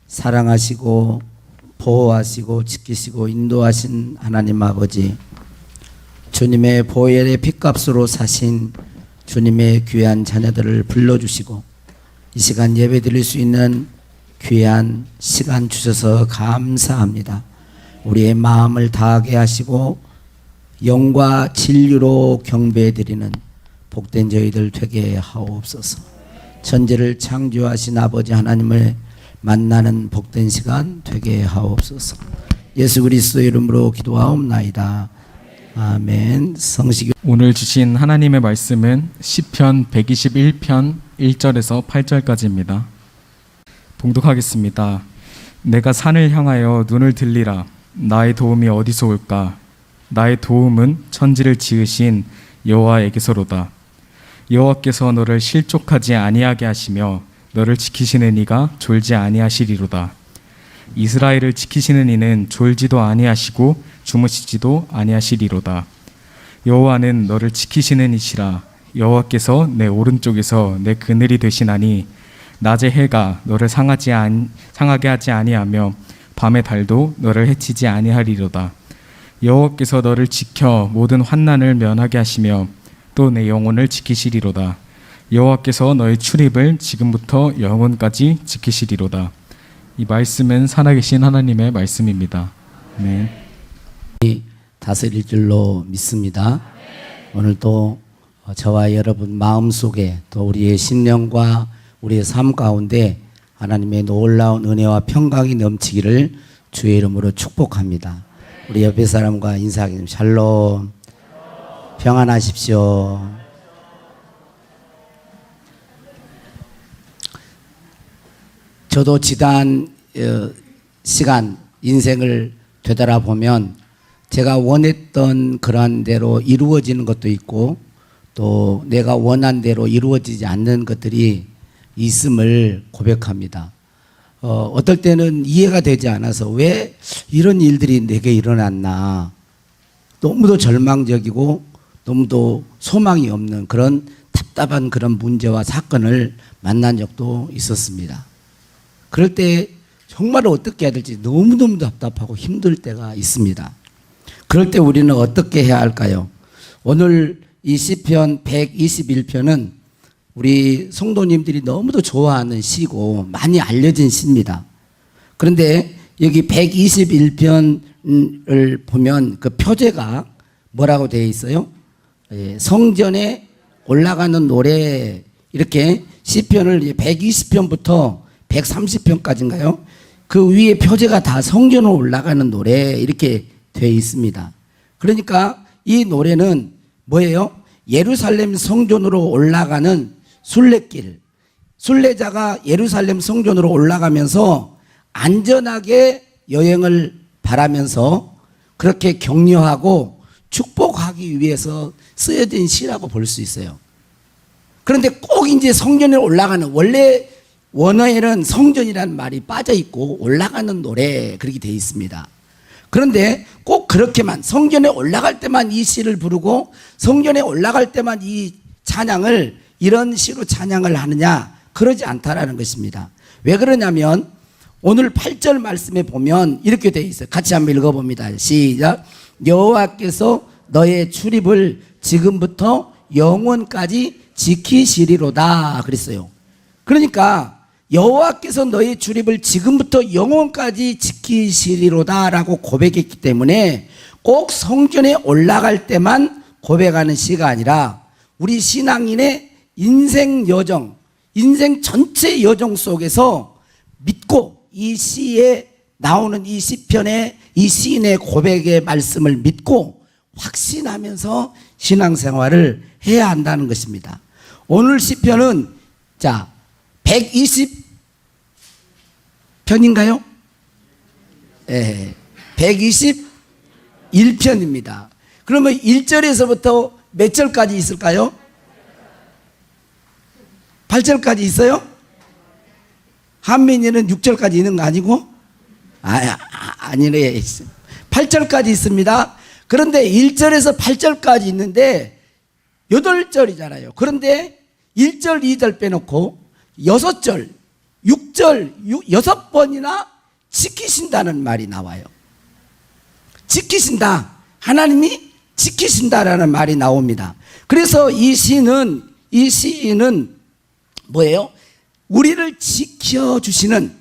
사랑하시고 보호하시고 지키시고 인도하신 하나님 아버지, 주님의 보혈의 핏값으로 사신 주님의 귀한 자녀들을 불러주시고 이 시간 예배 드릴 수 있는 귀한 시간 주셔서 감사합니다. 우리의 마음을 다하게 하시고 영과 진리로 경배해 드리는 복된 저희들 되게 하옵소서. 천지를 창조하신 아버지 하나님을 만나는 복된 시간 되게 하옵소서. 예수 그리스도의 이름으로 기도하옵나이다. 아멘. 성식. 오늘 주신 하나님의 말씀은 시편 121편 1절에서 8절까지입니다. 봉독하겠습니다. 내가 산을 향하여 눈을 들리라. 나의 도움이 어디서 올까? 나의 도움은 천지를 지으신 여호와에게서로다. 여호와께서 너를 실족하지 아니하게 하시며 너를 지키시는 이가 졸지 아니하시리로다. 이스라엘을 지키시는 이는 졸지도 아니하시고 주무시지도 아니하시리로다. 여호와는 너를 지키시는 이시라. 여호와께서 내 오른쪽에서 내 그늘이 되시나니 낮의 해가 너를 상하게 하지 아니하며 밤의 달도 너를 해치지 아니하리로다. 여호와께서 너를 지켜 모든 환난을 면하게 하시며 또 내 영혼을 지키시리로다. 여호와께서 너의 출입을 지금부터 영원까지 지키시리로다. 이 말씀은 살아계신 하나님의 말씀입니다. 아멘. 다스릴 줄로 믿습니다. 오늘도 저와 여러분 마음속에 또 우리의 심령과 우리의 삶 가운데 하나님의 놀라운 은혜와 평강이 넘치기를 주의 이름으로 축복합니다. 우리 옆에 사람과 인사하겠습니다. 샬롬. 평안하십시오. 저도 지난 시간 인생을 되돌아보면 제가 원했던 그런 대로 이루어지는 것도 있고 또 내가 원한 대로 이루어지지 않는 것들이 있음을 고백합니다. 어떨 때는 이해가 되지 않아서 왜 이런 일들이 내게 일어났나, 너무도 절망적이고 너무도 소망이 없는 그런 답답한 그런 문제와 사건을 만난 적도 있었습니다. 그럴 때 정말 어떻게 해야 될지 너무너무 답답하고 힘들 때가 있습니다. 그럴 때 우리는 어떻게 해야 할까요? 오늘 이 시편 121편은 우리 성도님들이 너무도 좋아하는 시고 많이 알려진 시입니다. 그런데 여기 121편을 보면 그 표제가 뭐라고 되어 있어요? 성전에 올라가는 노래, 이렇게 시편을 120편부터 130편까지인가요? 그 위에 표제가 다 성전으로 올라가는 노래 이렇게 되어 있습니다. 그러니까 이 노래는 뭐예요? 예루살렘 성전으로 올라가는 순례길, 순례자가 예루살렘 성전으로 올라가면서 안전하게 여행을 바라면서 그렇게 격려하고 축복하기 위해서 쓰여진 시라고 볼 수 있어요. 그런데 꼭 이제 성전에 올라가는, 원래 원어에는 성전이라는 말이 빠져 있고 올라가는 노래 그렇게 되어 있습니다. 그런데 꼭 그렇게만 성전에 올라갈 때만 이 시를 부르고 성전에 올라갈 때만 이 찬양을 이런 시로 찬양을 하느냐, 그러지 않다라는 것입니다. 왜 그러냐면 오늘 8절 말씀에 보면 이렇게 되어 있어요. 같이 한번 읽어봅니다. 시작. 여호와께서 너의 출입을 지금부터 영원까지 지키시리로다 그랬어요. 그러니까 여호와께서 너의 출입을 지금부터 영원까지 지키시리로다 라고 고백했기 때문에 꼭 성전에 올라갈 때만 고백하는 시가 아니라 우리 신앙인의 인생 여정, 인생 전체 여정 속에서 믿고 이 시에 나오는 이 시편의 이 시인의 고백의 말씀을 믿고 확신하면서 신앙생활을 해야 한다는 것입니다. 오늘 시편은 120편인가요? 네, 121편입니다. 그러면 1절에서부터 몇 절까지 있을까요? 8절까지 있어요? 한민이는 6절까지 있는 거 아니고? 아니네. 8절까지 있습니다. 그런데 1절에서 8절까지 있는데 8절이잖아요. 그런데 1절, 2절 빼놓고 6절, 6절 6번이나 지키신다는 말이 나와요. 지키신다. 하나님이 지키신다라는 말이 나옵니다. 그래서 이 시인은 뭐예요? 우리를 지켜주시는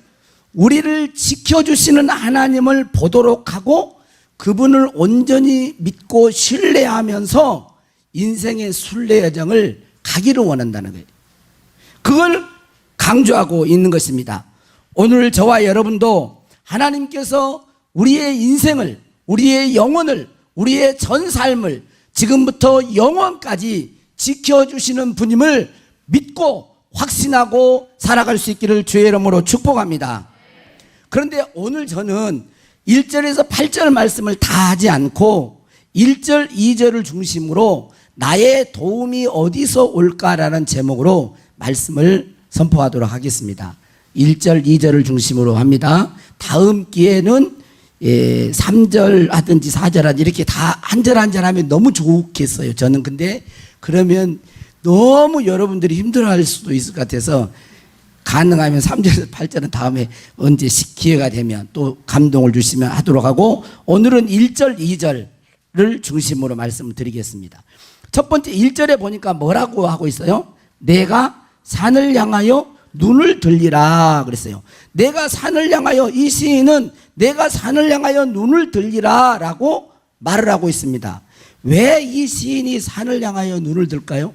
하나님을 보도록 하고 그분을 온전히 믿고 신뢰하면서 인생의 순례 여정을 가기를 원한다는 거예요. 그걸 강조하고 있는 것입니다. 오늘 저와 여러분도 하나님께서 우리의 인생을, 우리의 영혼을, 우리의 전 삶을 지금부터 영원까지 지켜주시는 분임을 믿고 확신하고 살아갈 수 있기를 주의 이름으로 축복합니다. 그런데 오늘 저는 1절에서 8절 말씀을 다 하지 않고 1절, 2절을 중심으로 나의 도움이 어디서 올까라는 제목으로 말씀을 선포하도록 하겠습니다. 1절, 2절을 중심으로 합니다. 다음 기회는 3절 하든지 4절 하든지 이렇게 다 한 절 한 절 하면 너무 좋겠어요. 저는 근데 그러면 너무 여러분들이 힘들어할 수도 있을 것 같아서 가능하면 3절에서 8절은 다음에 언제 기회가 되면 또 감동을 주시면 하도록 하고 오늘은 1절, 2절을 중심으로 말씀을 드리겠습니다. 첫 번째 1절에 보니까 뭐라고 하고 있어요? 내가 산을 향하여 눈을 들리라 그랬어요. 내가 산을 향하여, 이 시인은 내가 산을 향하여 눈을 들리라 라고 말을 하고 있습니다. 왜 이 시인이 산을 향하여 눈을 들까요?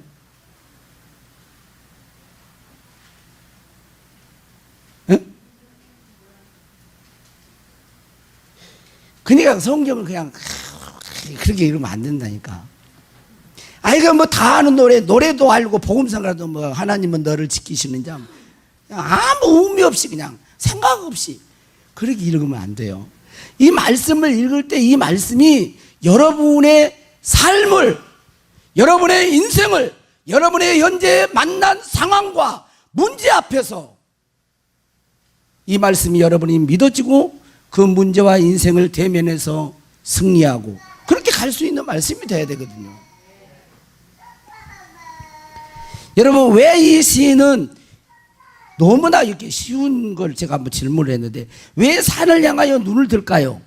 그러니까 성경을 그냥 그렇게 읽으면 안 된다니까. 아이가 뭐 다 아는 노래도 알고 복음성가도 뭐 하나님은 너를 지키시는 자 아무 의미 없이 그냥 생각 없이 그렇게 읽으면 안 돼요. 이 말씀을 읽을 때 이 말씀이 여러분의 삶을, 여러분의 인생을, 여러분의 현재 만난 상황과 문제 앞에서 이 말씀이 여러분이 믿어지고 그 문제와 인생을 대면해서 승리하고 그렇게 갈 수 있는 말씀이 돼야 되거든요. 여러분, 왜 이 시인은 너무나 이렇게 쉬운 걸 제가 한번 질문을 했는데 왜 산을 향하여 눈을 들까요?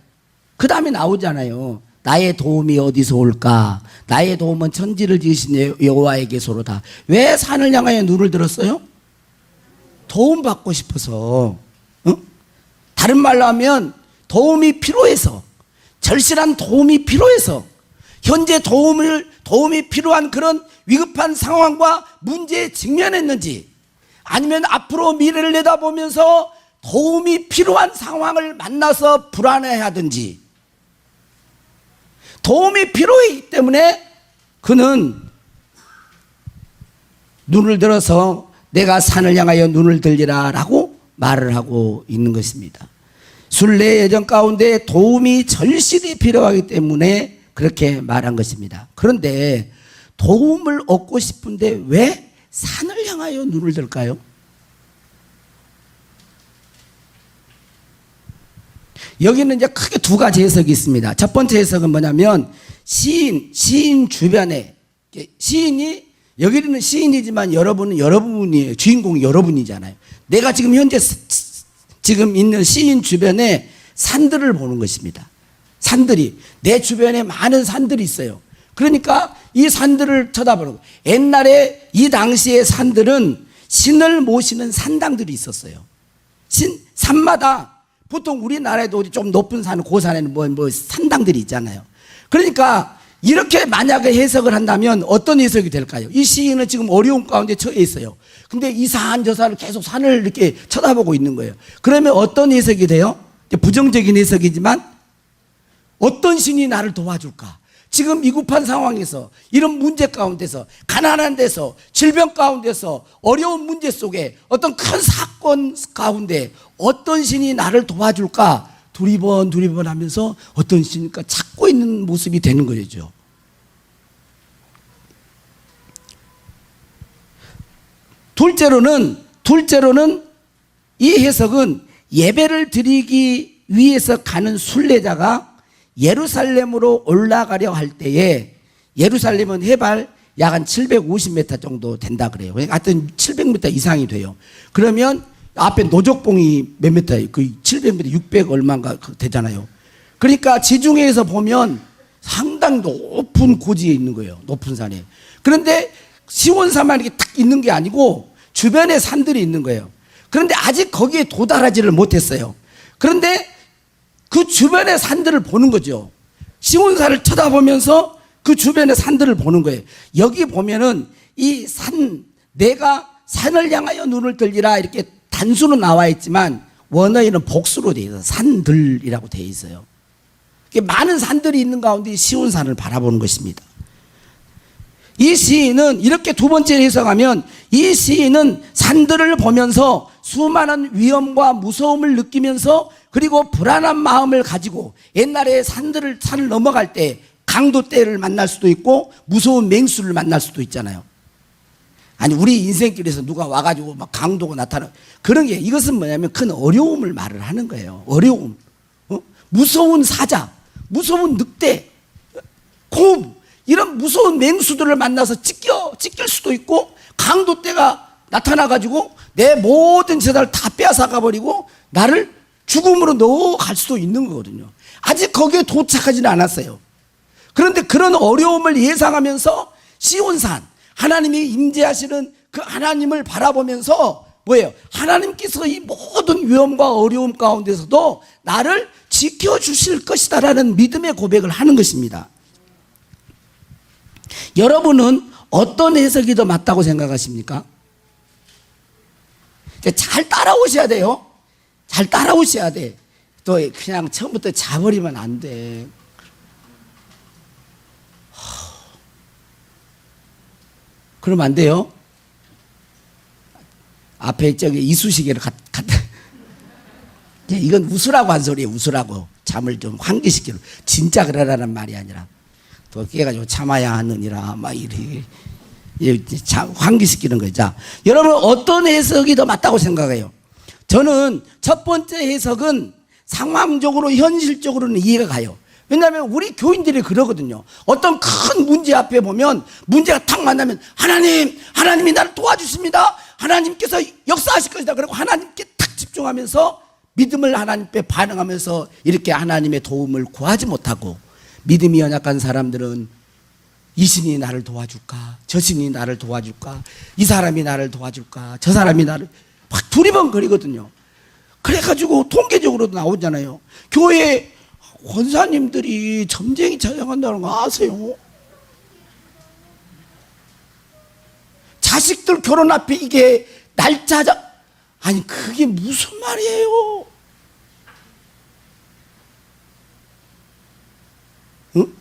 그 다음에 나오잖아요. 나의 도움이 어디서 올까? 나의 도움은 천지를 지으신 여호와에게서로다. 왜 산을 향하여 눈을 들었어요? 도움 받고 싶어서. 다른 말로 하면 도움이 필요해서, 절실한 도움이 필요해서, 현재 도움이 필요한 그런 위급한 상황과 문제에 직면했는지, 아니면 앞으로 미래를 내다보면서 도움이 필요한 상황을 만나서 불안해하든지, 도움이 필요하기 때문에 그는 눈을 들어서 내가 산을 향하여 눈을 들리라 라고 말을 하고 있는 것입니다. 순례 여정 가운데 도움이 절실히 필요하기 때문에 그렇게 말한 것입니다. 그런데 도움을 얻고 싶은데 왜 산을 향하여 눈을 들까요? 여기는 이제 크게 두 가지 해석이 있습니다. 첫 번째 해석은 뭐냐면 시인 주변에, 시인이 여기는 시인이지만 여러분이 주인공이 여러분이잖아요. 내가 지금 현재 지금 있는 시인 주변에 산들을 보는 것입니다. 산들이, 내 주변에 많은 산들이 있어요. 그러니까 이 산들을 쳐다보는 거예요. 옛날에 이 당시의 산들은 신을 모시는 산당들이 있었어요. 산마다 보통 우리나라에도 좀 높은 산, 고산에는 뭐 산당들이 있잖아요. 그러니까 이렇게 만약에 해석을 한다면 어떤 해석이 될까요? 이 시인은 지금 어려운 가운데 처해 있어요. 근데 이 산, 저 산을 계속 산을 이렇게 쳐다보고 있는 거예요. 그러면 어떤 해석이 돼요? 부정적인 해석이지만 어떤 신이 나를 도와줄까? 지금 위급한 상황에서, 이런 문제 가운데서, 가난한 데서, 질병 가운데서, 어려운 문제 속에, 어떤 큰 사건 가운데 어떤 신이 나를 도와줄까? 두리번 하면서 어떤 신일까 찾고 있는 모습이 되는 거죠. 둘째로는 이 해석은 예배를 드리기 위해서 가는 순례자가 예루살렘으로 올라가려 할 때에, 예루살렘은 해발 약 한 750m 정도 된다 그래요. 하여튼 700m 이상이 돼요. 그러면 앞에 노적봉이 몇 미터예요? 그 700m, 600 얼마인가 되잖아요. 그러니까 지중해에서 보면 상당히 높은 고지에 있는 거예요. 높은 산에. 그런데 시원산만 이렇게 딱 있는 게 아니고 주변에 산들이 있는 거예요. 그런데 아직 거기에 도달하지를 못했어요. 그런데 그 주변의 산들을 보는 거죠. 시온산을 쳐다보면서 그 주변의 산들을 보는 거예요. 여기 보면은 이 산, 내가 산을 향하여 눈을 들리라 이렇게 단수로 나와 있지만 원어에는 복수로 되어 있어요. 산들이라고 되어 있어요. 많은 산들이 있는 가운데 시온산을 바라보는 것입니다. 이 시인은 이렇게 두 번째 해석하면 이 시인은 산들을 보면서 수많은 위험과 무서움을 느끼면서 그리고 불안한 마음을 가지고 옛날에 산을 넘어갈 때 강도떼를 만날 수도 있고 무서운 맹수를 만날 수도 있잖아요. 아니 우리 인생길에서 누가 와가지고 막 강도가 나타나 그런 게 이것은 뭐냐면 큰 어려움을 말을 하는 거예요. 어려움, 무서운 사자, 무서운 늑대, 곰 이런 무서운 맹수들을 만나서 찢길 수도 있고 강도떼가 나타나가지고 내 모든 재산을 다 빼앗아가 버리고 나를 죽음으로 넣어갈 수도 있는 거거든요. 아직 거기에 도착하지는 않았어요. 그런데 그런 어려움을 예상하면서 시온산 하나님이 임재하시는 그 하나님을 바라보면서 뭐예요? 하나님께서 이 모든 위험과 어려움 가운데서도 나를 지켜주실 것이다라는 믿음의 고백을 하는 것입니다. 여러분은 어떤 해석이 더 맞다고 생각하십니까? 잘 따라오셔야 돼요. 잘 따라오셔야 돼. 또 그냥 처음부터 자버리면 안 돼. 그러면 안 돼요. 앞에 저기 이쑤시개를 갖다. 이건 웃으라고 한 소리예요. 웃으라고. 잠을 좀 환기시키는. 진짜 그러라는 말이 아니라. 또 깨가지고 참아야 하느니라. 막 이렇게. 환기시키는 거죠. 자, 여러분 어떤 해석이 더 맞다고 생각해요? 저는 첫 번째 해석은 상황적으로 현실적으로는 이해가 가요. 왜냐하면 우리 교인들이 그러거든요. 어떤 큰 문제 앞에 보면 문제가 탁 만나면 하나님이 나를 도와주십니다. 하나님께서 역사하실 것이다. 그리고 하나님께 탁 집중하면서 믿음을 하나님께 반응하면서 이렇게 하나님의 도움을 구하지 못하고 믿음이 연약한 사람들은 이 신이 나를 도와줄까? 저 신이 나를 도와줄까? 이 사람이 나를 도와줄까? 저 사람이 나를 막 두리번거리거든요. 그래가지고 통계적으로도 나오잖아요. 교회 권사님들이 점쟁이 찾아간다는 거 아세요? 자식들 결혼 앞에 이게 날짜자 아니 그게 무슨 말이에요? 응?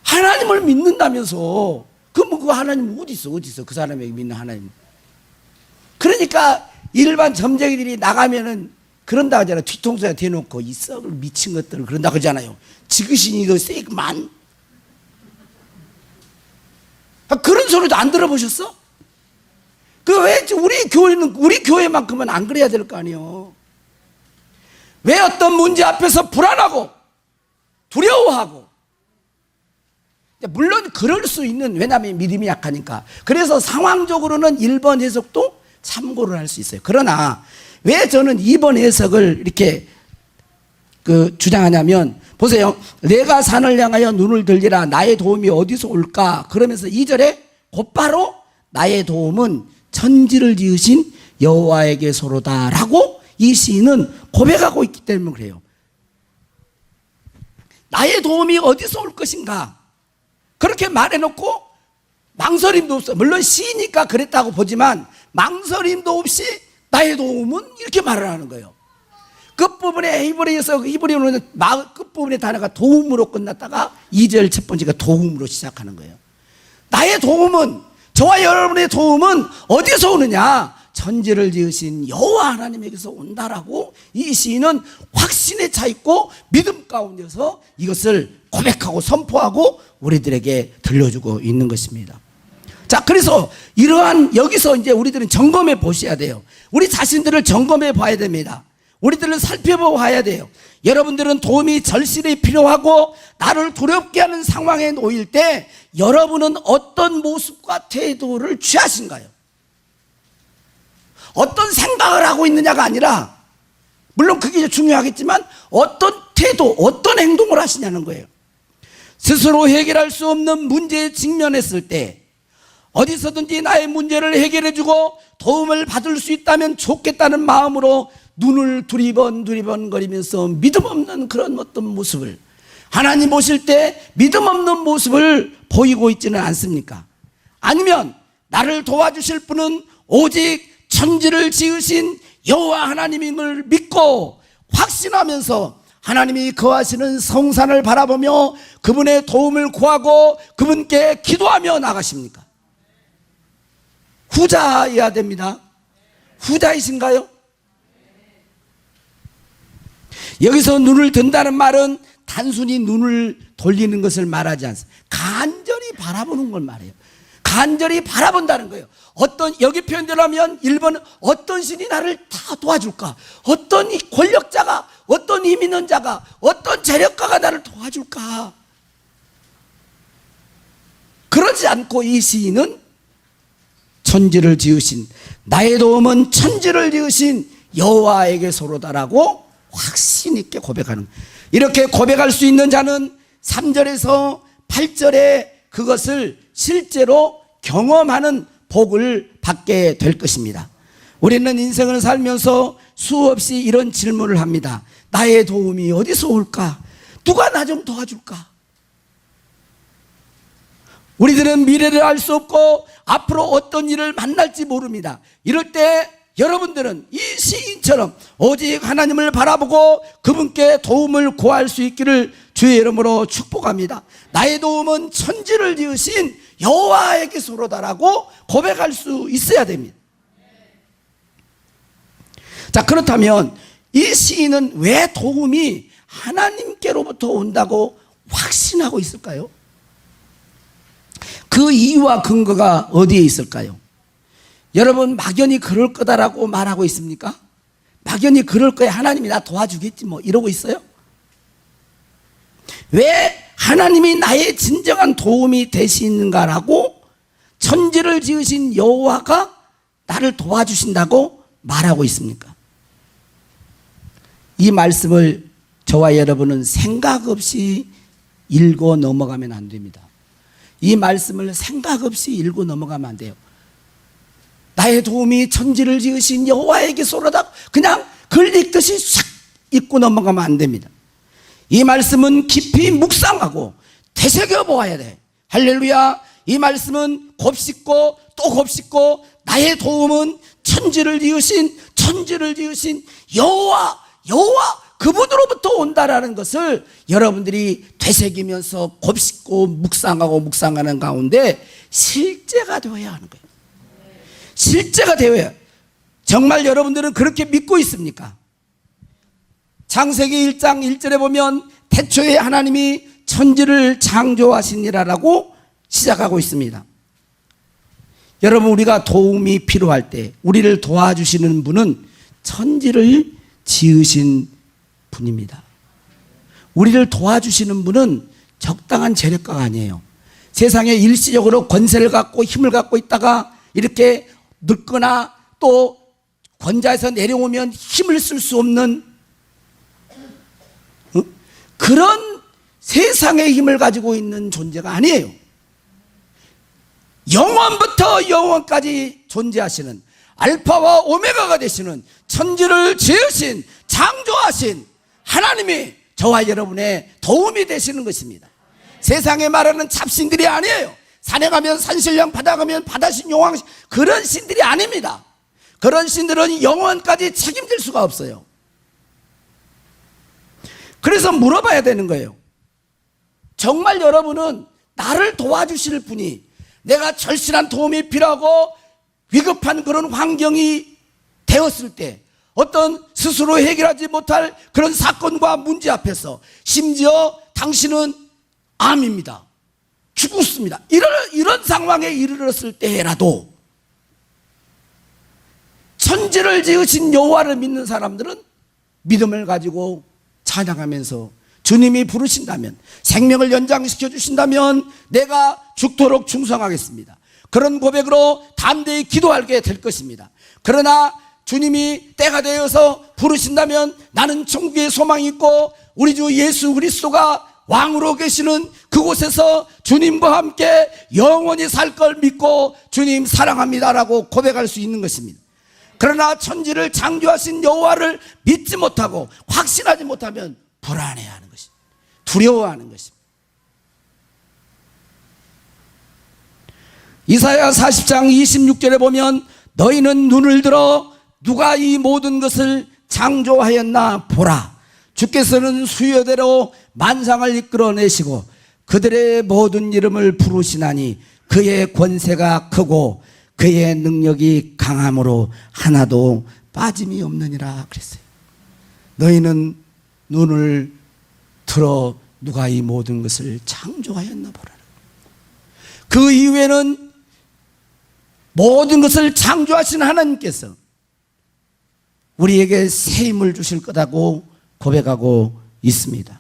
하나님을 믿는다면서 그럼 그 하나님 어디 있어? 그 사람에게 믿는 하나님. 그러니까 일반 점쟁이들이 나가면은 그런다 하잖아요. 뒤통수에 대놓고 이 썩을 미친 것들을 그런다 그러잖아요. 지그신이 더 세구만. 그런 소리도 안 들어보셨어? 그 왜 우리 교회만큼은 안 그래야 될 거 아니에요. 왜 어떤 문제 앞에서 불안하고 두려워하고 물론 그럴 수 있는 왜냐하면 믿음이 약하니까. 그래서 상황적으로는 1번 해석도 참고를 할 수 있어요. 그러나 왜 저는 2번 해석을 이렇게 주장하냐면 보세요. 내가 산을 향하여 눈을 들리라 나의 도움이 어디서 올까? 그러면서 2절에 곧바로 나의 도움은 천지를 지으신 여호와에게서로다 라고 이 시인은 고백하고 있기 때문에 그래요. 나의 도움이 어디서 올 것인가? 그렇게 말해놓고 망설임도 없어. 물론 시니까 그랬다고 보지만 망설임도 없이 나의 도움은 이렇게 말을 하는 거예요. 끝부분에 히브리어는 끝부분의 단어가 도움으로 끝났다가 2절 첫 번째가 도움으로 시작하는 거예요. 나의 도움은 저와 여러분의 도움은 어디서 오느냐? 천지를 지으신 여호와 하나님에게서 온다라고 이 시인은 확신에 차 있고 믿음 가운데서 이것을 고백하고 선포하고 우리들에게 들려주고 있는 것입니다. 자, 그래서 이러한 여기서 이제 우리들은 점검해 보셔야 돼요. 우리 자신들을 점검해 봐야 됩니다. 우리들을 살펴봐야 돼요. 여러분들은 도움이 절실히 필요하고 나를 두렵게 하는 상황에 놓일 때 여러분은 어떤 모습과 태도를 취하신가요? 어떤 생각을 하고 있느냐가 아니라, 물론 그게 중요하겠지만 어떤 태도, 어떤 행동을 하시냐는 거예요. 스스로 해결할 수 없는 문제에 직면했을 때 어디서든지 나의 문제를 해결해주고 도움을 받을 수 있다면 좋겠다는 마음으로 눈을 두리번거리면서 믿음 없는 그런 어떤 모습을, 하나님 보실 때 믿음 없는 모습을 보이고 있지는 않습니까? 아니면 나를 도와주실 분은 오직 천지를 지으신 여호와 하나님임을 믿고 확신하면서 하나님이 거하시는 성산을 바라보며 그분의 도움을 구하고 그분께 기도하며 나가십니까? 후자여야 됩니다. 후자이신가요? 여기서 눈을 든다는 말은 단순히 눈을 돌리는 것을 말하지 않습니다. 간절히 바라보는 걸 말해요. 간절히 바라본다는 거예요. 여기 표현대로 하면 1번은 어떤 신이 나를 다 도와줄까? 어떤 권력자가, 어떤 힘 있는 자가, 어떤 재력가가 나를 도와줄까? 그러지 않고 이 시인은 천지를 지으신, 나의 도움은 천지를 지으신 여호와에게서로다라고 확신 있게 고백하는 거예요. 이렇게 고백할 수 있는 자는 3절에서 8절에 그것을 실제로 경험하는 복을 받게 될 것입니다. 우리는 인생을 살면서 수없이 이런 질문을 합니다. 나의 도움이 어디서 올까? 누가 나 좀 도와줄까? 우리들은 미래를 알 수 없고 앞으로 어떤 일을 만날지 모릅니다. 이럴 때 여러분들은 이 시인처럼 오직 하나님을 바라보고 그분께 도움을 구할 수 있기를 주의 이름으로 축복합니다. 나의 도움은 천지를 지으신 여호와에게서로다라고 고백할 수 있어야 됩니다. 자, 그렇다면 이 시인은 왜 도움이 하나님께로부터 온다고 확신하고 있을까요? 그 이유와 근거가 어디에 있을까요? 여러분, 막연히 그럴 거다라고 말하고 있습니까? 막연히 그럴 거야, 하나님이 나 도와주겠지 뭐 이러고 있어요? 왜 하나님이 나의 진정한 도움이 되시는가라고 천지를 지으신 여호와가 나를 도와주신다고 말하고 있습니까? 이 말씀을 저와 여러분은 생각 없이 읽고 넘어가면 안 됩니다. 이 말씀을 생각 없이 읽고 넘어가면 안 돼요. 나의 도움이 천지를 지으신 여호와에게서로다 그냥 글 읽듯이 싹 읽고 넘어가면 안 됩니다. 이 말씀은 깊이 묵상하고 되새겨 보아야 돼. 할렐루야. 이 말씀은 곱씹고 또 곱씹고 나의 도움은 천지를 지으신 여호와 그분으로부터 온다라는 것을 여러분들이 되새기면서 곱씹고 묵상하는 가운데 실제가 되어야 하는 거예요. 실제가 되어야. 정말 여러분들은 그렇게 믿고 있습니까? 창세기 1장 1절에 보면 태초에 하나님이 천지를 창조하시니라라고 시작하고 있습니다. 여러분, 우리가 도움이 필요할 때 우리를 도와주시는 분은 천지를 지으신 분입니다. 우리를 도와주시는 분은 적당한 재력가가 아니에요. 세상에 일시적으로 권세를 갖고 힘을 갖고 있다가 이렇게 늙거나 또 권좌에서 내려오면 힘을 쓸 수 없는 그런 세상의 힘을 가지고 있는 존재가 아니에요. 영원부터 영원까지 존재하시는 알파와 오메가가 되시는 천지를 지으신 창조하신 하나님이 저와 여러분의 도움이 되시는 것입니다. 세상에 말하는 잡신들이 아니에요. 산에 가면 산신령, 바다 가면 바다신, 용왕신, 그런 신들이 아닙니다. 그런 신들은 영원까지 책임질 수가 없어요. 그래서 물어봐야 되는 거예요. 정말 여러분은 나를 도와주실 분이, 내가 절실한 도움이 필요하고 위급한 그런 환경이 되었을 때, 어떤 스스로 해결하지 못할 그런 사건과 문제 앞에서, 심지어 당신은 암입니다, 죽었습니다, 이런 상황에 이르렀을 때라도 천지를 지으신 여호와를 믿는 사람들은 믿음을 가지고 찬양하면서 주님이 부르신다면, 생명을 연장시켜 주신다면 내가 죽도록 충성하겠습니다. 그런 고백으로 담대히 기도하게 될 것입니다. 그러나 주님이 때가 되어서 부르신다면 나는 천국에 소망이 있고 우리 주 예수 그리스도가 왕으로 계시는 그곳에서 주님과 함께 영원히 살 걸 믿고 주님 사랑합니다라고 고백할 수 있는 것입니다. 그러나 천지를 창조하신 여호와를 믿지 못하고 확신하지 못하면 불안해하는 것입니다. 두려워하는 것입니다. 이사야 40장 26절에 보면 너희는 눈을 들어 누가 이 모든 것을 창조하였나 보라. 주께서는 수요대로 만상을 이끌어내시고 그들의 모든 이름을 부르시나니 그의 권세가 크고 그의 능력이 강함으로 하나도 빠짐이 없느니라 그랬어요. 너희는 눈을 들어 누가 이 모든 것을 창조하였나 보라. 그 이후에는 모든 것을 창조하신 하나님께서 우리에게 새 힘을 주실 거라고 고백하고 있습니다.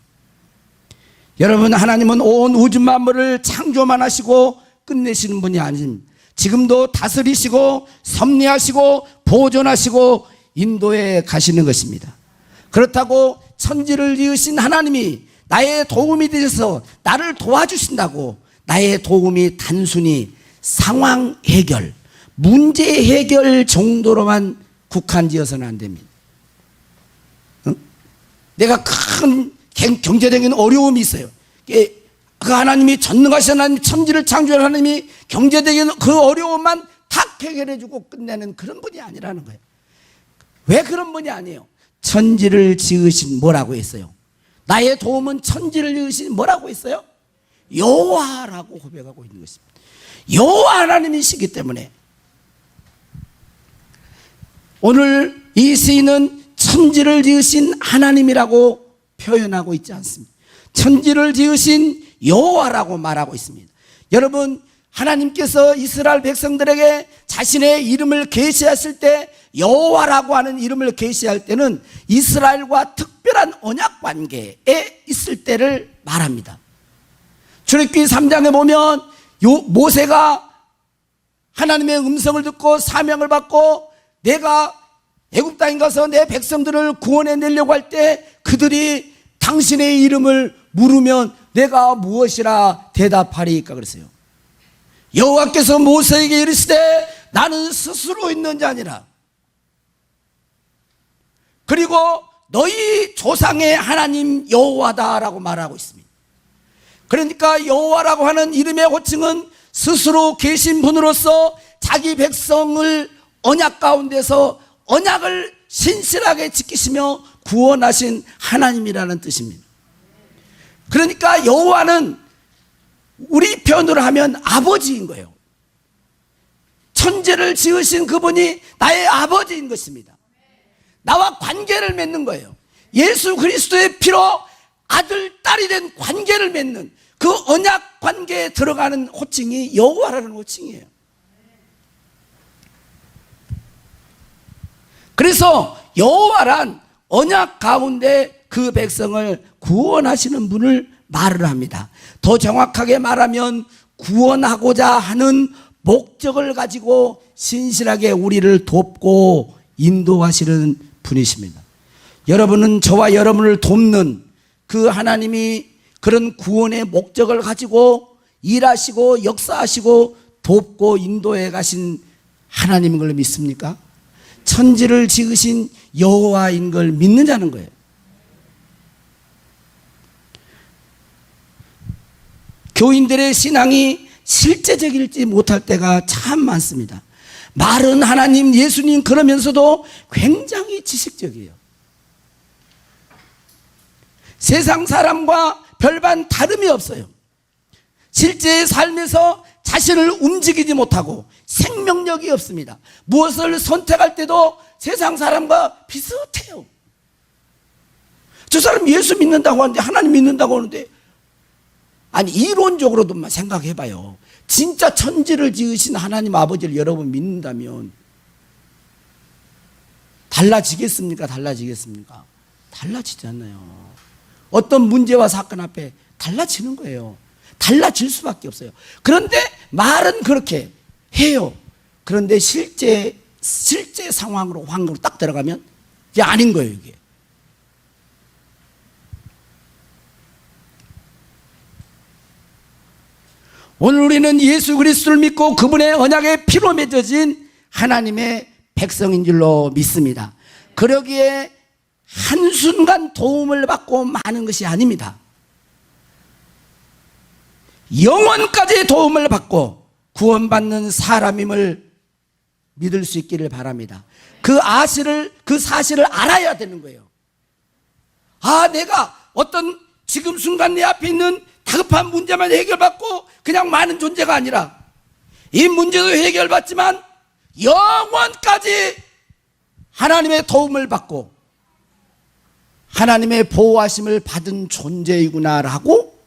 여러분, 하나님은 온 우주 만물을 창조만 하시고 끝내시는 분이 아닙니다. 지금도 다스리시고 섭리하시고 보존하시고 인도해 가시는 것입니다. 그렇다고 천지를 지으신 하나님이 나의 도움이 되셔서 나를 도와주신다고 나의 도움이 단순히 상황 해결, 문제 해결 정도로만 국한지어서는 안 됩니다. 내가 큰 경제적인 어려움이 있어요. 그 하나님이 전능하신 하나님, 천지를 창조한 하나님이 경제적인 그 어려움만 탁 해결해주고 끝내는 그런 분이 아니라는 거예요. 왜 그런 분이 아니에요? 천지를 지으신 뭐라고 했어요? 나의 도움은 천지를 지으신 뭐라고 했어요? 여호와라고 고백하고 있는 것입니다. 여호와 하나님이시기 때문에 오늘 이 시인은 천지를 지으신 하나님이라고 표현하고 있지 않습니다. 천지를 지으신 여호와라고 말하고 있습니다. 여러분, 하나님께서 이스라엘 백성들에게 자신의 이름을 계시하실 때 여호와라고 하는 이름을 계시할 때는 이스라엘과 특별한 언약 관계에 있을 때를 말합니다. 출애굽기 3장에 보면 모세가 하나님의 음성을 듣고 사명을 받고 내가 애굽 땅에 가서 내 백성들을 구원해 내려고 할 때 그들이 당신의 이름을 물으면 내가 무엇이라 대답하리까 그랬어요. 여호와께서 모세에게 이르시되 나는 스스로 있는 자 아니라 그리고 너희 조상의 하나님 여호와다라고 말하고 있습니다. 그러니까 여호와라고 하는 이름의 호칭은 스스로 계신 분으로서 자기 백성을 언약 가운데서 언약을 신실하게 지키시며 구원하신 하나님이라는 뜻입니다. 그러니까 여호와는 우리 표현으로 하면 아버지인 거예요. 천지를 지으신 그분이 나의 아버지인 것입니다. 나와 관계를 맺는 거예요. 예수 그리스도의 피로 아들, 딸이 된 관계를 맺는 그 언약 관계에 들어가는 호칭이 여호와라는 호칭이에요. 그래서 여호와란 언약 가운데 그 백성을 구원하시는 분을 말을 합니다. 더 정확하게 말하면 구원하고자 하는 목적을 가지고 신실하게 우리를 돕고 인도하시는 분이십니다. 여러분은 저와 여러분을 돕는 그 하나님이 그런 구원의 목적을 가지고 일하시고 역사하시고 돕고 인도해 가신 하나님인 걸 믿습니까? 천지를 지으신 여호와인 걸 믿느냐는 거예요. 교인들의 신앙이 실제적일지 못할 때가 참 많습니다. 말은 하나님, 예수님 그러면서도 굉장히 지식적이에요. 세상 사람과 별반 다름이 없어요. 실제 삶에서 자신을 움직이지 못하고 생명력이 없습니다. 무엇을 선택할 때도 세상 사람과 비슷해요. 저 사람 예수 믿는다고 하는데, 하나님 믿는다고 하는데, 아니 이론적으로도만 생각해봐요. 진짜 천지를 지으신 하나님 아버지를 여러분 믿는다면 달라지겠습니까? 달라지겠습니까? 달라지지 않나요? 어떤 문제와 사건 앞에 달라지는 거예요. 달라질 수밖에 없어요. 그런데 말은 그렇게 해요. 그런데 실제 상황으로 환경으로 딱 들어가면 이게 아닌 거예요, 이게. 오늘 우리는 예수 그리스도를 믿고 그분의 언약의 피로 맺어진 하나님의 백성인 줄로 믿습니다. 그러기에 한순간 도움을 받고 마는 것이 아닙니다. 영원까지 도움을 받고 구원받는 사람임을 믿을 수 있기를 바랍니다. 그 사실을 알아야 되는 거예요. 내가 어떤 지금 순간 내 앞에 있는 다급한 문제만 해결받고 그냥 많은 존재가 아니라 이 문제도 해결받지만 영원까지 하나님의 도움을 받고 하나님의 보호하심을 받은 존재이구나라고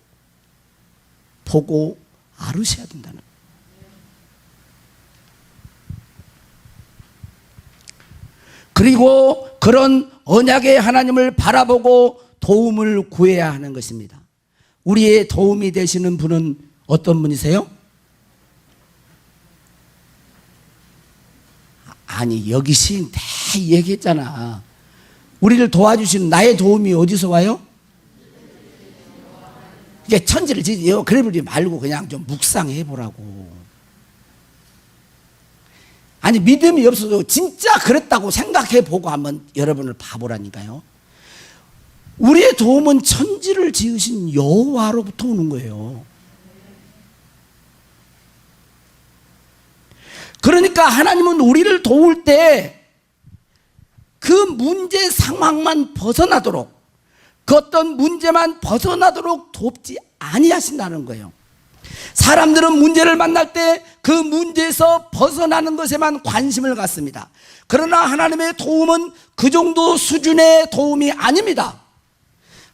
보고 알으셔야 된다는 거예요. 그리고 그런 언약의 하나님을 바라보고 도움을 구해야 하는 것입니다. 우리의 도움이 되시는 분은 어떤 분이세요? 아니, 여기 시인 다 얘기했잖아. 우리를 도와주시는 나의 도움이 어디서 와요? 이게 천지를 지지요. 그래버리지 말고 그냥 좀 묵상해 보라고. 아니, 믿음이 없어도 진짜 그랬다고 생각해 보고 한번 여러분을 봐보라니까요. 우리의 도움은 천지를 지으신 여호와로부터 오는 거예요. 그러니까 하나님은 우리를 도울 때 그 문제 상황만 벗어나도록, 그 어떤 문제만 벗어나도록 돕지 아니하신다는 거예요. 사람들은 문제를 만날 때 그 문제에서 벗어나는 것에만 관심을 갖습니다. 그러나 하나님의 도움은 그 정도 수준의 도움이 아닙니다.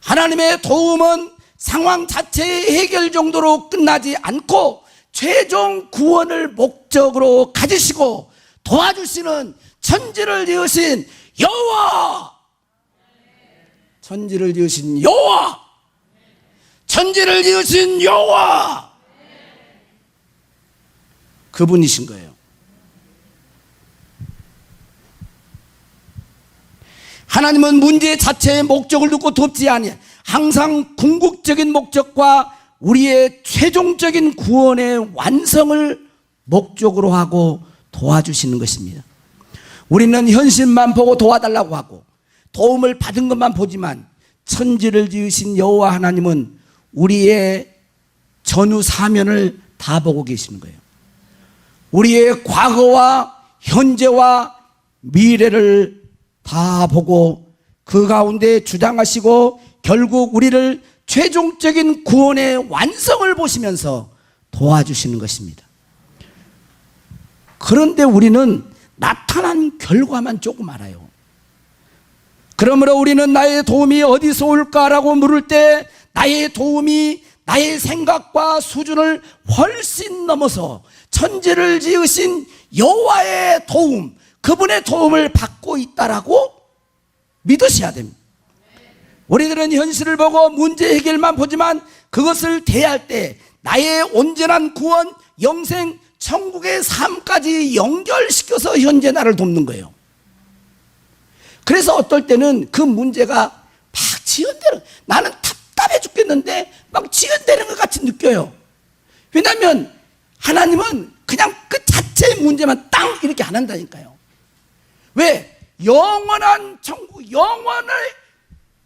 하나님의 도움은 상황 자체의 해결 정도로 끝나지 않고 최종 구원을 목적으로 가지시고 도와주시는 천지를 지으신 여호와, 천지를 지으신 여호와, 천지를 지으신 여호와, 그분이신 거예요. 하나님은 문제 자체의 목적을 두고 돕지 아니하여 항상 궁극적인 목적과 우리의 최종적인 구원의 완성을 목적으로 하고 도와주시는 것입니다. 우리는 현실만 보고 도와달라고 하고 도움을 받은 것만 보지만 천지를 지으신 여호와 하나님은 우리의 전후 사면을 다 보고 계시는 거예요. 우리의 과거와 현재와 미래를 다 보고 그 가운데 주장하시고 결국 우리를 최종적인 구원의 완성을 보시면서 도와주시는 것입니다. 그런데 우리는 나타난 결과만 조금 알아요. 그러므로 우리는 나의 도움이 어디서 올까라고 물을 때 나의 도움이 나의 생각과 수준을 훨씬 넘어서 천지를 지으신 여호와의 도움, 그분의 도움을 받고 있다라고 믿으셔야 됩니다. 우리들은 현실을 보고 문제 해결만 보지만 그것을 대할 때 나의 온전한 구원, 영생, 천국의 삶까지 연결시켜서 현재 나를 돕는 거예요. 그래서 어떨 때는 그 문제가 막 지연되는, 나는 답답해 죽겠는데 막 지연되는 것 같이 느껴요. 왜냐하면 하나님은 그냥 그 자체의 문제만 땅 이렇게 안 한다니까요. 왜? 영원한 천국, 영원의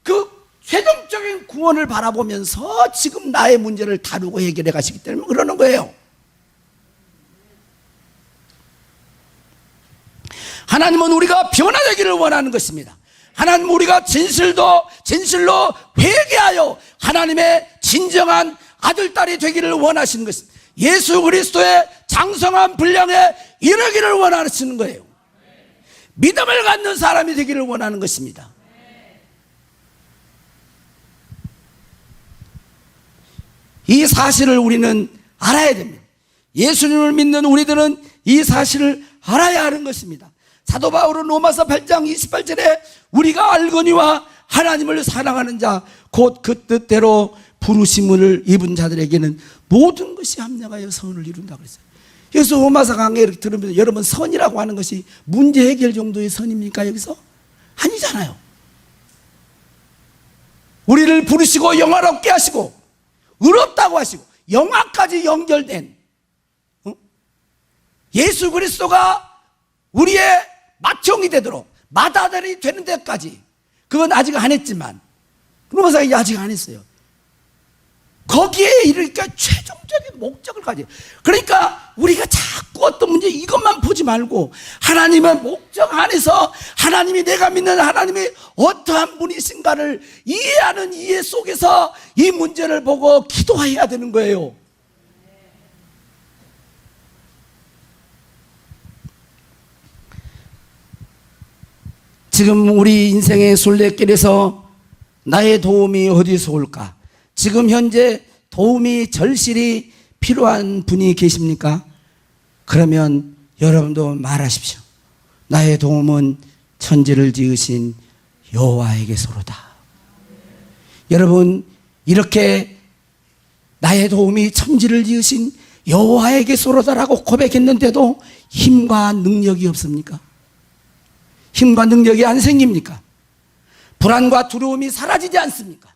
그 최종적인 구원을 바라보면서 지금 나의 문제를 다루고 해결해 가시기 때문에 그러는 거예요. 하나님은 우리가 변화되기를 원하는 것입니다. 하나님은 우리가 진실로 회개하여 하나님의 진정한 아들, 딸이 되기를 원하시는 것입니다. 예수 그리스도의 장성한 분량에 이르기를 원하시는 거예요. 믿음을 갖는 사람이 되기를 원하는 것입니다. 이 사실을 우리는 알아야 됩니다. 예수님을 믿는 우리들은 이 사실을 알아야 하는 것입니다. 사도 바울은 로마서 8장 28절에 우리가 알거니와 하나님을 사랑하는 자 곧 그 뜻대로 부르심을 입은 자들에게는 모든 것이 합력하여 선을 이룬다 그랬어요. 여기서 오마사 강에 이렇게 들으면서 여러분 선이라고 하는 것이 문제 해결 정도의 선입니까? 여기서? 아니잖아요. 우리를 부르시고 영화롭게 하시고 의롭다고 하시고 영화까지 연결된 예수 그리스도가 우리의 맏형이 되도록 맏아들이 되는 데까지, 그건 아직 안 했지만 오마사가 아직 안 했어요. 거기에 이르니까 최종적인 목적을 가지. 그러니까 우리가 자꾸 어떤 문제 이것만 보지 말고 하나님의 목적 안에서 하나님이, 내가 믿는 하나님이 어떠한 분이신가를 이해하는 이해 속에서 이 문제를 보고 기도해야 되는 거예요. 지금 우리 인생의 순례길에서 나의 도움이 어디서 올까? 지금 현재 도움이 절실히 필요한 분이 계십니까? 그러면 여러분도 말하십시오. 나의 도움은 천지를 지으신 여호와에게서로다. 여러분, 이렇게 나의 도움이 천지를 지으신 여호와에게서로다라고 고백했는데도 힘과 능력이 없습니까? 힘과 능력이 안 생깁니까? 불안과 두려움이 사라지지 않습니까?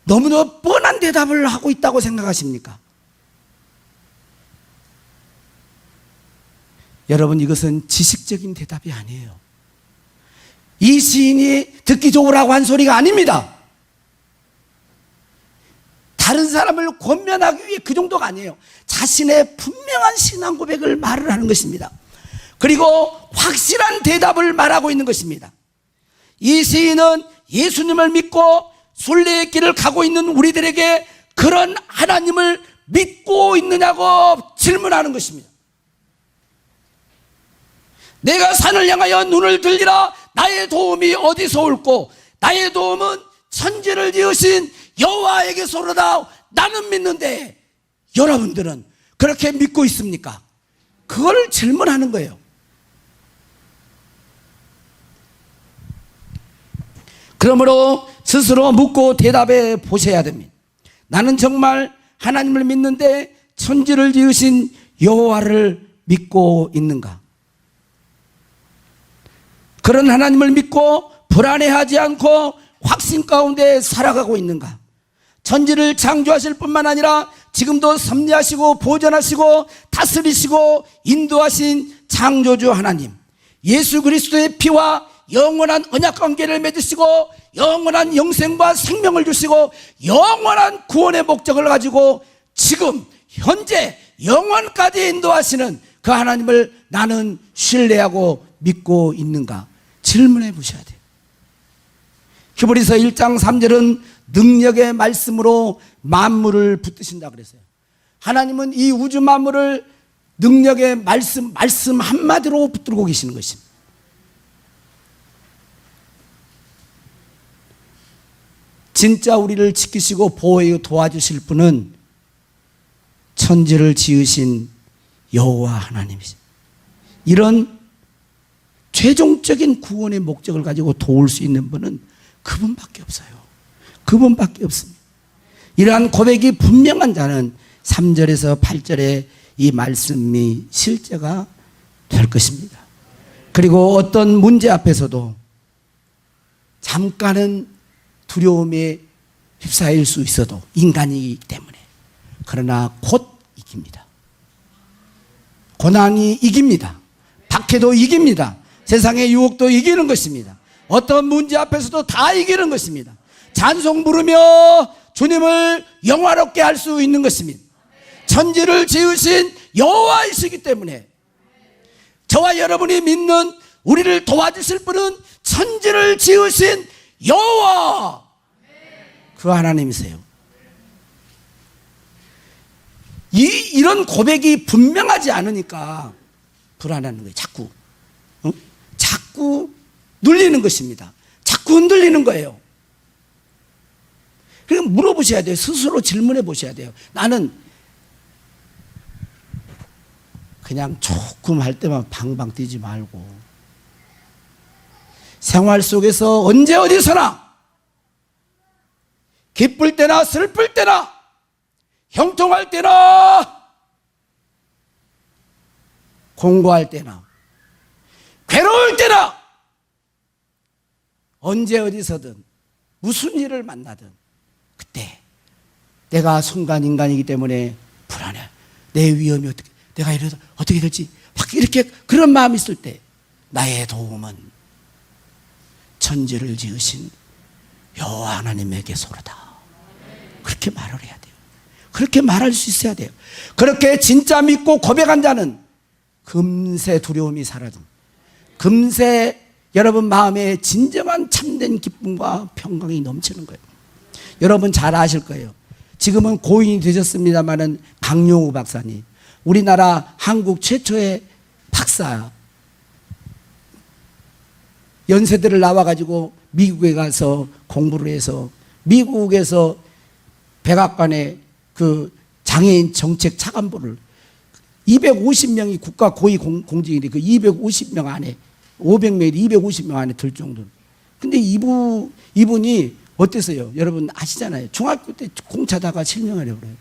너무나 뻔한 대답을 하고 있다고 생각하십니까? 여러분, 이것은 지식적인 대답이 아니에요. 이 시인이 듣기 좋으라고 한 소리가 아닙니다. 다른 사람을 권면하기 위해 그 정도가 아니에요. 자신의 분명한 신앙 고백을 말을 하는 것입니다. 그리고 확실한 대답을 말하고 있는 것입니다. 이 시인은 예수님을 믿고 순례의 길을 가고 있는 우리들에게 그런 하나님을 믿고 있느냐고 질문하는 것입니다. 내가 산을 향하여 눈을 들리라. 나의 도움이 어디서 올꼬? 나의 도움은 천지를 지으신 여호와에게서로다. 나는 믿는데 여러분들은 그렇게 믿고 있습니까? 그걸 질문하는 거예요. 그러므로 스스로 묻고 대답해 보셔야 됩니다. 나는 정말 하나님을 믿는데 천지를 지으신 여호와를 믿고 있는가? 그런 하나님을 믿고 불안해하지 않고 확신 가운데 살아가고 있는가? 천지를 창조하실 뿐만 아니라 지금도 섭리하시고 보존하시고 다스리시고 인도하신 창조주 하나님, 예수 그리스도의 피와 영원한 언약 관계를 맺으시고 영원한 영생과 생명을 주시고 영원한 구원의 목적을 가지고 지금 현재 영원까지 인도하시는 그 하나님을 나는 신뢰하고 믿고 있는가? 질문해 보셔야 돼요. 히브리서 1장 3절은 능력의 말씀으로 만물을 붙드신다 그랬어요. 하나님은 이 우주 만물을 능력의 말씀 한마디로 붙들고 계시는 것입니다. 진짜 우리를 지키시고 보호해 도와주실 분은 천지를 지으신 여호와 하나님이십니다. 이런 최종적인 구원의 목적을 가지고 도울 수 있는 분은 그분밖에 없어요. 그분밖에 없습니다. 이러한 고백이 분명한 자는 3절에서 8절에 이 말씀이 실제가 될 것입니다. 그리고 어떤 문제 앞에서도 잠깐은 두려움에 휩싸일 수 있어도 인간이기 때문에, 그러나 곧 이깁니다. 고난이 이깁니다. 박해도 이깁니다. 세상의 유혹도 이기는 것입니다. 어떤 문제 앞에서도 다 이기는 것입니다. 찬송 부르며 주님을 영화롭게 할 수 있는 것입니다. 천지를 지으신 여호와이시기 때문에 저와 여러분이 믿는 우리를 도와주실 분은 천지를 지으신 여호와, 그 하나님이세요. 이런 고백이 분명하지 않으니까 불안한 거예요. 자꾸 눌리는 것입니다. 자꾸 흔들리는 거예요. 그러니까 물어보셔야 돼요. 스스로 질문해 보셔야 돼요. 나는 그냥 조금 할 때만 방방 뛰지 말고 생활 속에서 언제 어디서나 기쁠 때나 슬플 때나 형통할 때나 공부할 때나 괴로울 때나 언제 어디서든 무슨 일을 만나든 그때 내가 순간인간이기 때문에 불안해. 내 위험이 어떻게, 내가 이러다 어떻게 될지 막 이렇게 그런 마음이 있을 때 나의 도움은 천지를 지으신 여호와 하나님에게서로다. 그렇게 말을 해야 돼요. 그렇게 말할 수 있어야 돼요. 그렇게 진짜 믿고 고백한 자는 금세 두려움이 사라진, 금세 여러분 마음에 진정한 참된 기쁨과 평강이 넘치는 거예요. 여러분 잘 아실 거예요. 지금은 고인이 되셨습니다마는 강용우 박사님, 우리나라 한국 최초의 박사, 연세대를 나와가지고 미국에 가서 공부를 해서 미국에서 백악관의 그 장애인 정책 차관보를 250명이 국가 고위 공직인데 그 250명 안에 500명이 250명 안에 들 정도로. 근데 이분이 어땠어요? 여러분 아시잖아요. 중학교 때 공차다가 실명하려고 그래요.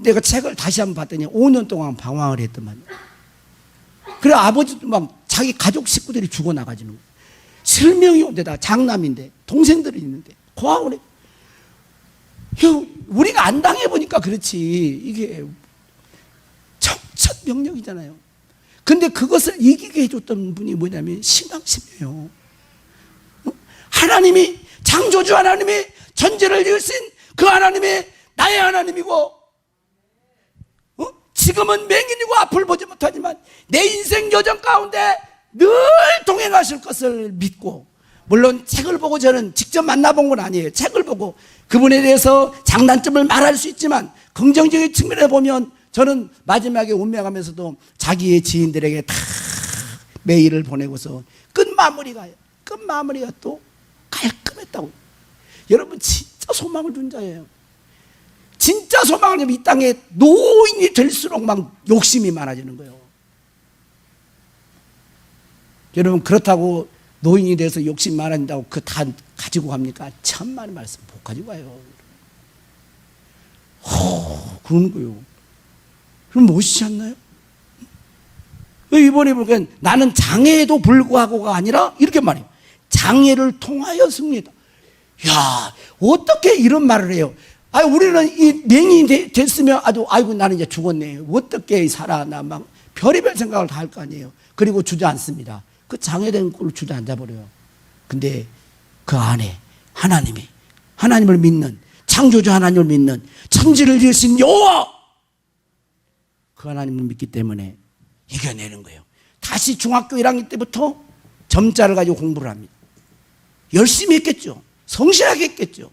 내가 책을 다시 한번 봤더니 5년 동안 방황을 했더만. 그래 아버지도 막 자기 가족 식구들이 죽어나가지는 거예요. 실명이 온데다 장남인데 동생들이 있는데 고아원에. 우리가 안 당해보니까 그렇지. 이게 청천명령이잖아요. 근데 그것을 이기게 해줬던 분이 뭐냐면 신앙심이에요. 하나님이, 창조주 하나님이 천지를 지으신 그 하나님이 나의 하나님이고, 지금은 맹인이고 앞을 보지 못하지만 내 인생 여정 가운데 늘 동행하실 것을 믿고, 물론 책을 보고 저는 직접 만나본 건 아니에요. 책을 보고 그분에 대해서 장단점을 말할 수 있지만 긍정적인 측면에 보면 저는 마지막에 운명하면서도 자기의 지인들에게 다 메일을 보내고서 끝마무리가 또 깔끔했다고. 여러분 진짜 소망을 준 자예요. 진짜 소망을 주면 이 땅에 노인이 될수록 막 욕심이 많아지는 거예요. 여러분 그렇다고 노인이 돼서 욕심 많아진다고 그 다 가지고 갑니까? 천만의 말씀 못 가지고 가요. 그런 거예요. 그럼 멋있지 않나요? 이번에 보니까 나는 장애에도 불구하고가 아니라 이렇게 말해요. 장애를 통하여 승리다. 야, 어떻게 이런 말을 해요? 우리는 이 맹인이 됐으면 아이고 나는 이제 죽었네. 어떻게 살아? 나 막 별의별 생각을 다 할 거 아니에요. 그리고 주저앉습니다. 그 장애된 꼴로 주저앉아버려요. 근데 그 안에 하나님을 믿는, 창조주 하나님을 믿는, 천지를 지으신 여호와, 그 하나님을 믿기 때문에 이겨내는 거예요. 다시 중학교 1학년 때부터 점자를 가지고 공부를 합니다. 열심히 했겠죠. 성실하게 했겠죠.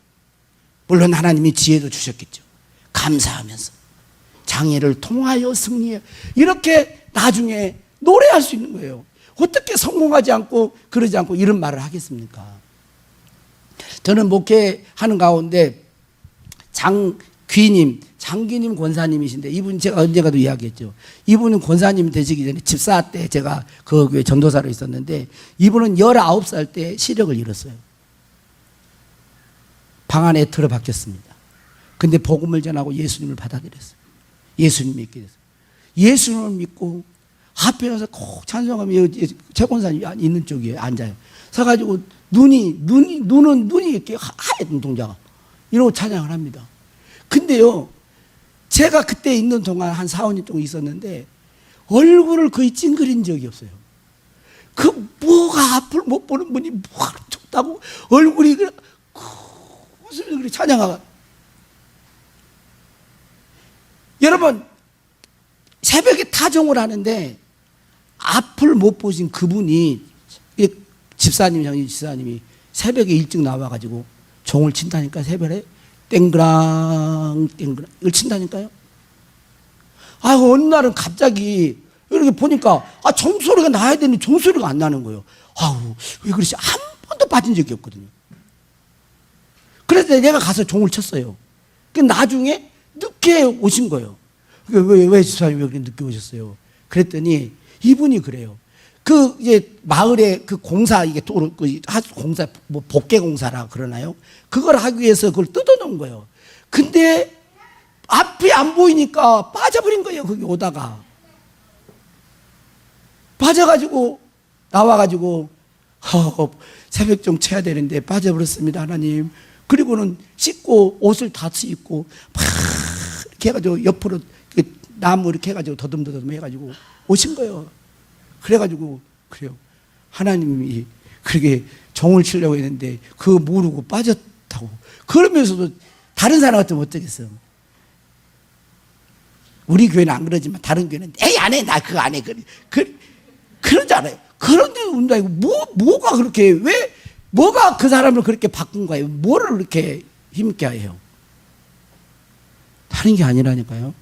물론 하나님이 지혜도 주셨겠죠. 감사하면서 장애를 통하여 승리해. 이렇게 나중에 노래할 수 있는 거예요. 어떻게 성공하지 않고 그러지 않고 이런 말을 하겠습니까? 저는 목회하는 가운데 장귀님 권사님이신데, 이분 제가 언젠가도 이야기했죠. 이분은 권사님이 되시기 전에 집사 때 제가 그 교회 전도사로 있었는데, 이분은 19살 때 시력을 잃었어요. 방 안에 들어박혔습니다. 근데 복음을 전하고 예수님을 받아들였어요. 예수님 믿게 됐어요. 예수님을 믿고 앞에 가서 꼭 찬송하면 최 권사님이 있는 쪽에 앉아요. 서가지고 눈이 이렇게 하얀 눈동자가 이러고 찬양을 합니다. 근데요, 제가 그때 있는 동안 한 4, 5년 동안 있었는데 얼굴을 거의 찡그린 적이 없어요. 그 뭐가 앞을 못 보는 분이 뭐가 좋다고 얼굴이 무슨 그렇게 찬양하가. 여러분 새벽에 타종을 하는데 앞을 못 보신 그분이, 집사님이 새벽에 일찍 나와가지고 종을 친다니까. 새벽에 땡그랑 이걸 친다니까요. 어느 날은 갑자기 이렇게 보니까 종소리가 나야 되는데 종소리가 안 나는 거예요. 왜 그러지? 한 번도 빠진 적이 없거든요. 그래서 내가 가서 종을 쳤어요. 나중에 늦게 오신 거예요. 왜 집사님 왜 그렇게 늦게 오셨어요? 그랬더니 이분이 그래요. 이제 마을에 공사, 이게 공사, 복개 공사라 그러나요? 그걸 하기 위해서 그걸 뜯어놓은 거예요. 근데 앞이 안 보이니까 빠져버린 거예요. 거기 오다가 빠져가지고 나와가지고 새벽 쳐야 되는데 빠져버렸습니다, 하나님. 그리고는 씻고 옷을 다 입고 막 이렇게 해가지고 옆으로 나무 이렇게 해가지고 더듬더듬 해가지고 오신 거예요. 그래가지고 그래요. 하나님이 그렇게 종을 치려고 했는데 그거 모르고 빠졌다고. 그러면서도 다른 사람 같으면 어쩌겠어요. 우리 교회는 안 그러지만 다른 교회는 에이 안 해, 나 그거 안 해. 그러잖아요. 그런데 운다고 뭐가 그렇게 왜 뭐가 그 사람을 그렇게 바꾼 거예요? 뭐를 그렇게 힘있게 해요? 다른 게 아니라니까요.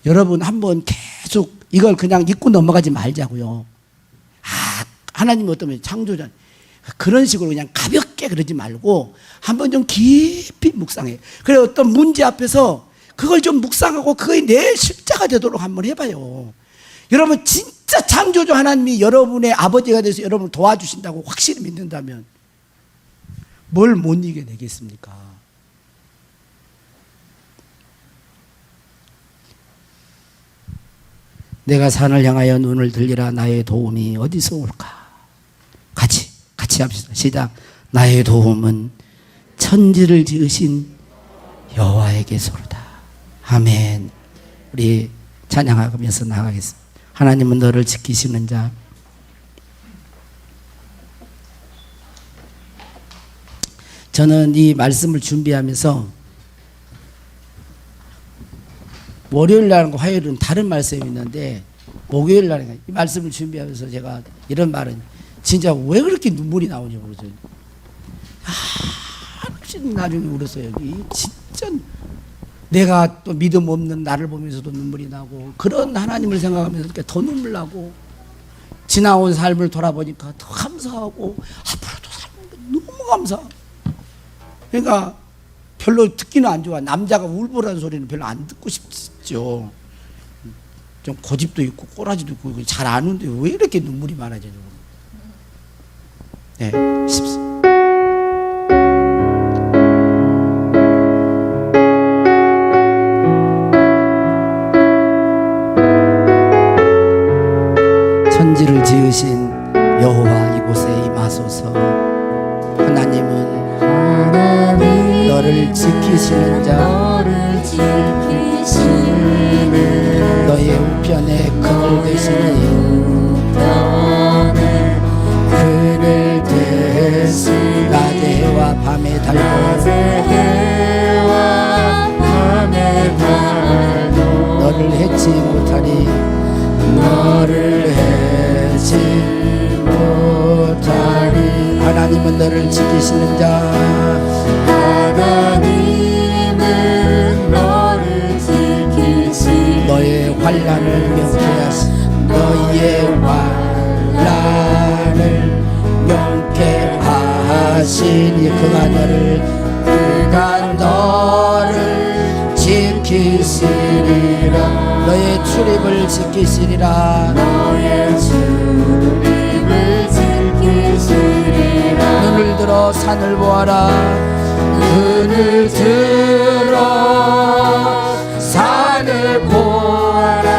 여러분 한번 계속 이걸 그냥 잊고 넘어가지 말자고요. 하나님이 어떠면 창조자 그런 식으로 그냥 가볍게 그러지 말고 한번 좀 깊이 묵상해. 그래 어떤 문제 앞에서 그걸 좀 묵상하고 그게 내 실자가 되도록 한번 해봐요. 여러분 진짜 창조주 하나님이 여러분의 아버지가 돼서 여러분을 도와주신다고 확실히 믿는다면 뭘 못 이겨내겠습니까? 내가 산을 향하여 눈을 들리라. 나의 도움이 어디서 올까? 같이 합시다. 시작. 나의 도움은 천지를 지으신 여호와에게서로다. 아멘. 우리 찬양하면서 나가겠습니다. 하나님은 너를 지키시는 자. 저는 이 말씀을 준비하면서 월요일 날과 화요일은 다른 말씀이 있는데 목요일 날에 이 말씀을 준비하면서 제가 이런 말은 진짜 왜 그렇게 눈물이 나오냐고 그러죠. 한없이 나중에 울었어요. 여기 진짜 내가 또 믿음 없는 나를 보면서도 눈물이 나고 그런 하나님을 생각하면서 이렇게 더 눈물 나고 지나온 삶을 돌아보니까 더 감사하고 앞으로도 살면 너무 감사하고 그러니까 별로 듣기는 안 좋아. 남자가 울보라는 소리는 별로 안 듣고 싶죠. 좀 고집도 있고 꼬라지도 있고 잘 아는데 왜 이렇게 눈물이 많아지냐고. 네, 쉽습니다. 천지를 지으신 여호와 이곳에 임하소서. 하나님은 너를 지키시는 자, 너의 우편에 그늘 되시니 그늘 대신 낮의 해와 밤에 달고 너를 해치 못하리. 하나님은 너를 지키시는 자. 하나님은 너를 지키시니 너의 환난을 명쾌하시. 너의 환난을 명쾌하시니 그가 너를 지키시리라. 너의 출입을 지키시리라. 너의 출입을 지키시리라. 눈을 들어 산을 보아라. 눈을 들어 산을 보아라.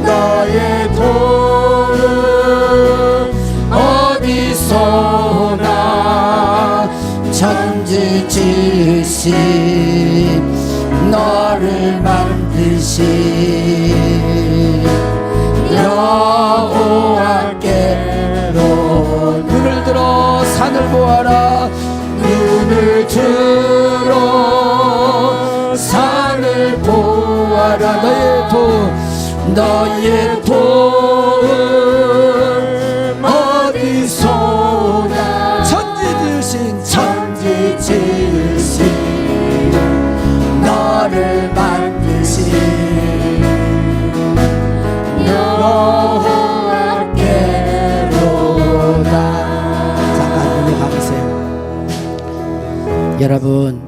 너의 도는 어디서 나. 천지 지으신 너를 만드신 여호와께로. 눈을 들어 산을 보아라. 눈을 들어 산을 보아라. 너의 도움 어디서 나. 천지 지으신 너를 만드신 여호와께로다. 잠깐 눈을 감으세요. 여러분,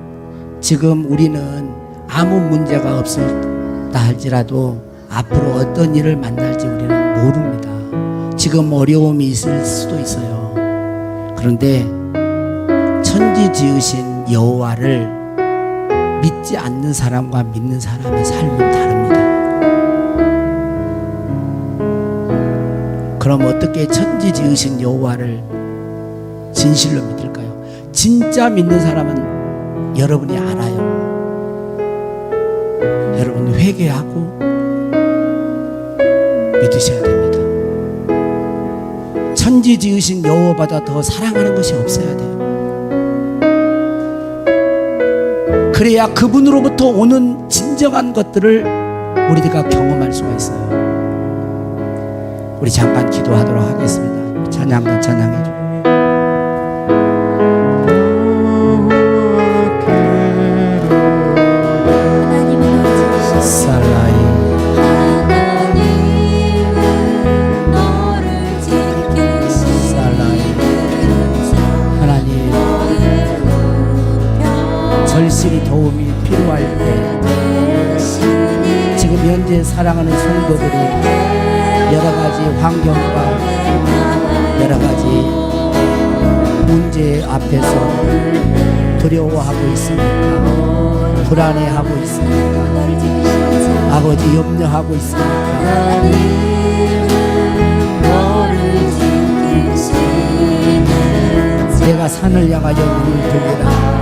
지금 우리는 아무 문제가 없다 할지라도 앞으로 어떤 일을 만날지 우리는 모릅니다. 지금 어려움이 있을 수도 있어요. 그런데 천지 지으신 여호와를 믿지 않는 사람과 믿는 사람의 삶은 다릅니다. 그럼 어떻게 천지 지으신 여호와를 진실로 믿을까요? 진짜 믿는 사람은 여러분이 알아요. 여러분 회개하고 믿으셔야 됩니다. 천지 지으신 여호와보다 더 사랑하는 것이 없어야 돼요. 그래야 그분으로부터 오는 진정한 것들을 우리가 경험할 수가 있어요. 우리 잠깐 기도하도록 하겠습니다. 찬양도 찬양해 주세요. 절실히 도움이 필요할 때 지금 현재 사랑하는 성도들이 여러 가지 환경과 여러 가지 문제 앞에서 두려워하고 있습니까? 불안해하고 있습니까? 아버지 염려하고 있습니까? 내가 산을 향하여 눈을 들리라.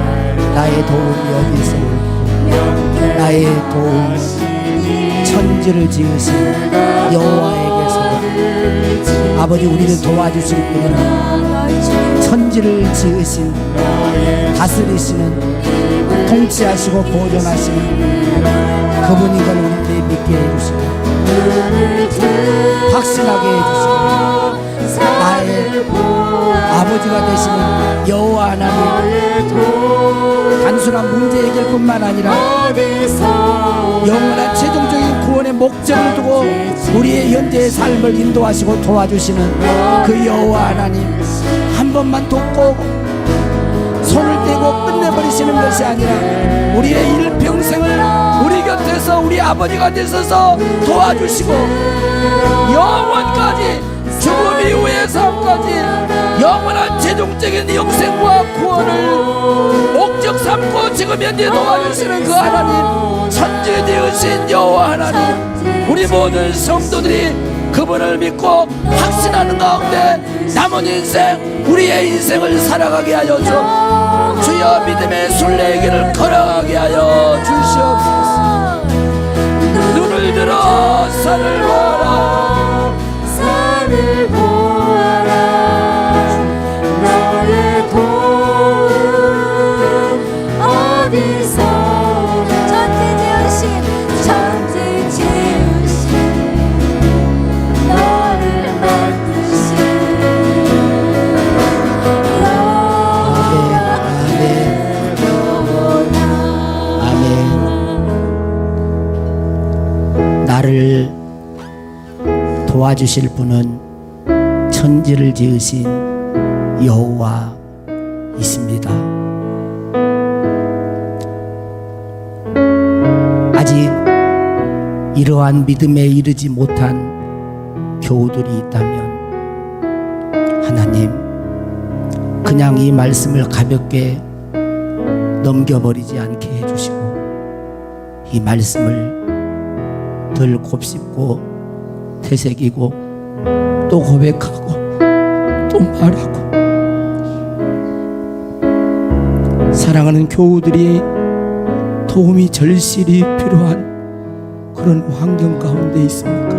나의 도움이 어디서 올까? 나의 도움 천지를 지으신 여호와에게서. 아버지, 우리를 도와주실 분은 천지를 지으신 다스리시는 통치하시고 보존하시는 그분인 걸 우리들이 믿게 해주시고 확신하게 해주시고 나의 아버지가 되시는 여호와 하나님, 단순한 문제 해결뿐만 아니라 영원한 최종적인 구원의 목적을 두고 우리의 현재의 삶을 인도하시고 도와주시는 그 여호와 하나님, 한 번만 돕고 손을 떼고 끝내버리시는 것이 아니라 우리의 일평생을 우리 곁에서 우리 아버지가 되셔서 도와주시고 영원까지, 죽음 이후의 삶까지 영원한 최종적인 영생과 구원을 목적 삼고 지금 현재 도와주시는 그 하나님, 천지 지으신 여호와 하나님, 우리 모든 성도들이 그분을 믿고 확신하는 가운데 남은 인생, 우리의 인생을 살아가게 하여 주옵소서. 주여 믿음의 순례길을 걸어가게 하여 주시옵소서. 눈을 들어 산을 보아라, 산을 보아라. 너의 도움 어디서 오나. 천지 지으신 너를 만드신 아멘. 나를 도와주실 분은 천지를 지으신 여호와이십니다. 아직 이러한 믿음에 이르지 못한 교우들이 있다면 하나님, 그냥 이 말씀을 가볍게 넘겨버리지 않게 해주시고 이 말씀을 덜 곱씹고 되새기고 또 고백하고 또 말하고, 사랑하는 교우들이 도움이 절실히 필요한 그런 환경 가운데 있습니까?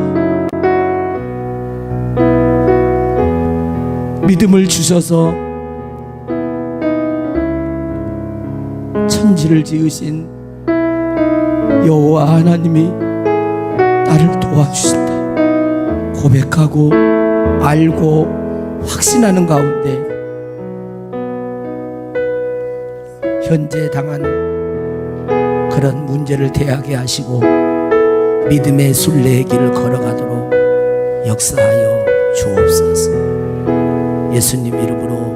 믿음을 주셔서 천지를 지으신 여호와 하나님이 나를 도와주신다 고백하고 알고 확신하는 가운데 현재 당한 그런 문제를 대하게 하시고 믿음의 순례의 길을 걸어가도록 역사하여 주옵소서. 예수님 이름으로